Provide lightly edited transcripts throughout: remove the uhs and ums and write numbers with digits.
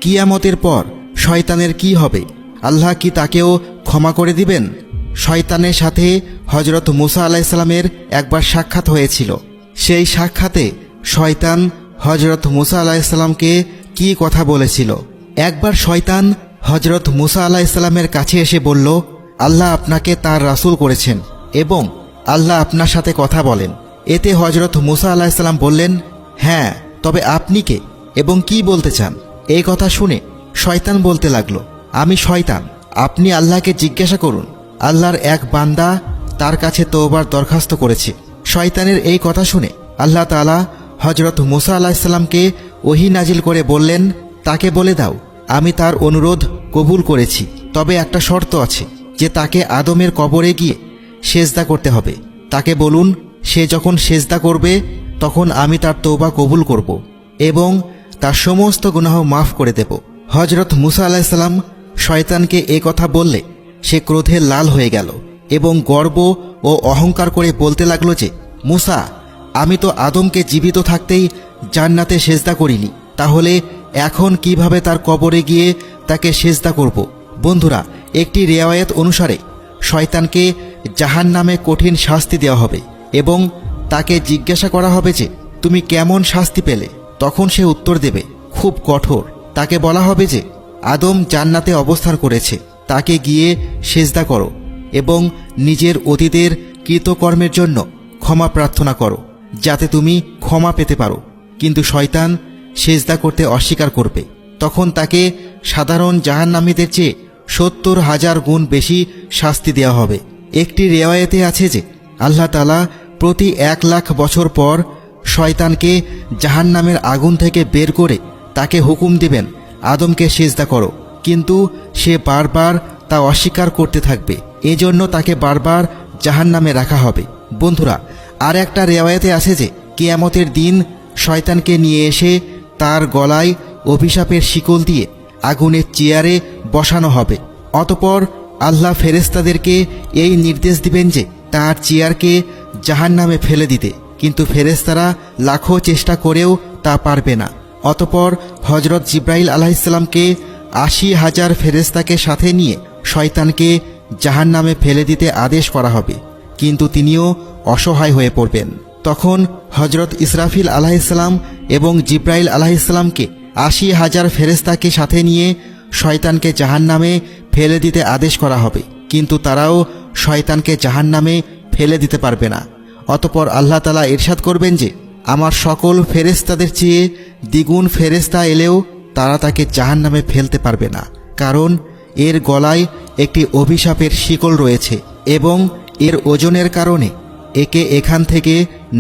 কিয়ামতের পর শয়তানের কি হবে? আল্লাহ কি তাকেও ক্ষমা করে দিবেন? শয়তানের সাথে হযরত মুসা আলাইহিস সালামের একবার সাক্ষাৎ হয়েছিল। সেই সাক্ষাতে শয়তান হযরত মুসা আলাইহিস সালামকে কি কথা বলেছিল? একবার শয়তান হযরত মুসা আলাইহিস সালামের কাছে এসে বলল, আল্লাহ আপনাকে তার রাসূল করেছেন এবং আল্লাহ আপনার সাথে কথা বলেন। এতে হযরত মুসা আলাইহিস সালাম বললেন, হ্যাঁ, তবে আপনি কে এবং কি বলতে চান? এই কথা শুনে শয়তান বলতে লাগলো, আমি শয়তান, আপনি আল্লাহকে জিজ্ঞাসা করুন। আল্লাহর এক বান্দা তার কাছে তওবার দরখাস্ত করেছে। শয়তানের এই কথা শুনে আল্লাহ তাআলা হযরত মুসা আলাইহিস সালামকে ওহী নাজিল করে বললেন, তাকে বলে দাও আমি তার অনুরোধ কবুল করেছি, তবে একটা শর্ত আছে যে তাকে আদমের কবরে গিয়ে সেজদা করতে হবে। তাকে বলুন সে যখন সেজদা করবে তখন আমি তার তওবা কবুল করব এবং তার সমস্ত গুনাহ মাফ করে দেব। হযরত মুসা আলাইহিস সালাম শয়তানকে এ কথা বললে সে ক্রোধে লাল হয়ে গেল এবং গর্ব ও অহংকার করে বলতে লাগলো যে, মুসা, আমি তো আদমকে জীবিত থাকতেই জান্নাতে সেজদা করিনি, তাহলে এখন কিভাবে তার কবরে গিয়ে তাকে সেজদা করব? বন্ধুরা, একটি রিওয়ায়াত অনুসারে শয়তানকে জাহান্নামে কঠিন শাস্তি দেওয়া হবে এবং তাকে জিজ্ঞাসা করা হবে যে তুমি কেমন শাস্তি পেলে? তখন সে উত্তর দেবে, খুব কঠোর। তাকে বলা হবে যে আদম জান্নাতে অবস্থান করেছে, তাকে গিয়ে সেজদা করো এবং নিজের অতীতের কৃতকর্মের জন্য ক্ষমা প্রার্থনা করো যাতে তুমি ক্ষমা পেতে পারো। কিন্তু শয়তান সেজদা করতে অস্বীকার করবে। তখন তাকে সাধারণ জাহান্নামীদের চেয়ে ৭০,০০০ গুণ বেশি শাস্তি দেওয়া হবে। একটি রিওয়ায়াতে আছে যে আল্লাহ তাআলা প্রতি ১,০০,০০০ বছর পর শয়তানকে জাহান্নামের আগুন থেকে বের করে তাকে হুকুম দিবেন, আদমকে সেজদা করো, কিন্তু সে বারবার তা অস্বীকার করতে থাকবে। এজন্য তাকে বারবার জাহান্নামে রাখা হবে। বন্ধুরা, আর একটা রিওয়ায়াতে আছে যে কিয়ামতের দিন শয়তানকে নিয়ে এসে তার গলায় অভিশাপের শিকল দিয়ে আগুনের চেয়ারে বসানো হবে। অতঃপর আল্লাহ ফেরেশতাদেরকে এই নির্দেশ দিবেন যে তার চেয়ারকে জাহান্নামে ফেলে দিতে, কিন্তু ফেরেশতারা লাখো চেষ্টা করেও তা পারবে না। অতঃপর হযরত জিবরাইল আলাইহিস সালামকে ৮০,০০০ ফেরেশতাকে সাথে নিয়ে শয়তানকে জাহান্নামে ফেলে দিতে আদেশ করা হবে, কিন্তু তিনিও অসহায় হয়ে পড়বেন। তখন হযরত ইসরাফিল আলাইহিস সালাম এবং জিবরাইল আলাইহিস সালামকে ৮০,০০০ ফেরেশতাকে সাথে নিয়ে শয়তানকে জাহান্নামে ফেলে দিতে আদেশ করা হবে, কিন্তু তারাও শয়তানকে জাহান্নামে ফেলে দিতে পারবে না। অতঃপর আল্লাহ তাআলা ইরশাদ করবেন যে আমার সকল ফেরেশতাদের চেয়ে দ্বিগুণ ফেরেশতা এলেও তারা তাকে জাহান্নামে ফেলতে পারবে না, কারণ এর গলায় একটি অভিশাপের শিকল রয়েছে এবং এর ওজনের কারণে একে এখান থেকে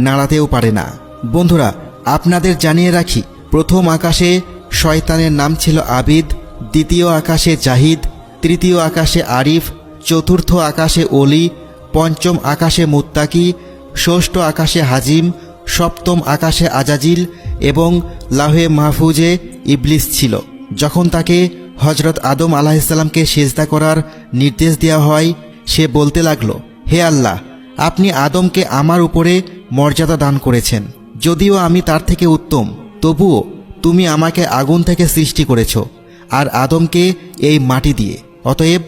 নাড়াতেও পারে না। বন্ধুরা, আপনাদের জানিয়ে রাখি, প্রথম আকাশে শয়তানের নাম ছিল আবিদ, দ্বিতীয় আকাশে জাহিদ, তৃতীয় আকাশে আরিফ, চতুর্থ আকাশে অলি, পঞ্চম আকাশে মুত্তাকি, ষষ্ঠ আকাশে হাজিম, সপ্তম আকাশে আজাজিল এবং লাহে মাহফুজে ইবলিস ছিল। যখন তাকে হযরত আদম আলাইহিস সালামকে সেজদা করার নির্দেশ দেওয়া হয়, সে বলতে লাগলো, হে আল্লাহ, আপনি আদমকে আমার উপরে মর্যাদা দান করেছেন। যদিও আমি তার থেকে উত্তম, তবুও তুমি আমাকে আগুন থেকে সৃষ্টি করেছ আর আদমকে এই মাটি দিয়ে, অতএব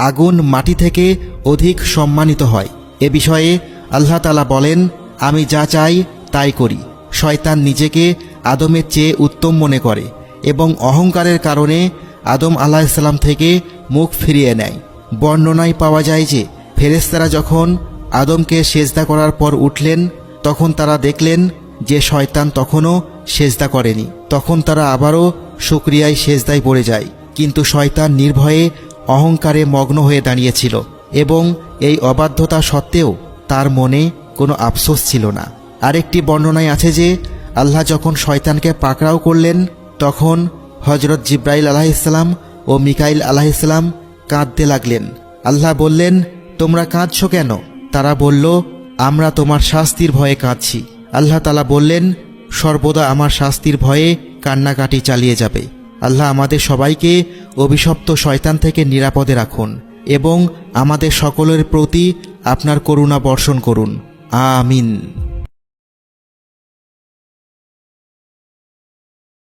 আগুন মাটি থেকে অধিক সম্মানিত হয়। এ বিষয়ে আল্লাহ তাআলা বলেন, আমি যা চাই তাই করি। শয়তান নিজেকে আদমের চেয়ে উত্তম মনে করে এবং অহংকারের কারণে আদম আলাইহিস সালাম থেকে মুখ ফিরিয়ে নেয়। বর্ণনায় পাওয়া যায় যে ফেরেশতারা যখন আদমকে সেজদা করার পর উঠলেন, তখন তারা দেখলেন যে শয়তান তখনও সেজদা করেনি। তখন তারা আবারও শুকরিয়ায় সেজদায় পড়ে যায়, কিন্তু শয়তান নির্ভয়ে অহংকারে মগ্ন হয়ে দাঁড়িয়েছিল এবং এই অবাধ্যতা সত্ত্বেও তার মনে কোনো আফসোস ছিল না। আরেকটি বর্ণনায় আছে যে আল্লাহ যখন শয়তানকে পাকড়াও করলেন, তখন হযরত জিবরাইল আলাইহিস সালাম ও মিকাইল আলাইহিস সালাম কাঁদতে লাগলেন। আল্লাহ বললেন, তোমরা কাঁদছ কেন? তারা বলল, আমরা তোমার শাস্তির ভয়ে কাঁদছি। আল্লাহ তাআলা বললেন, সর্বদা আমার শাস্তির ভয়ে কান্নাকাটি চালিয়ে যাবে। আল্লাহ আমাদের সবাইকে অভিশপ্ত শয়তান থেকে নিরাপদে রাখুন এবং আমাদের সকলের প্রতি আপনার করুণা বর্ষণ করুন। আমিন।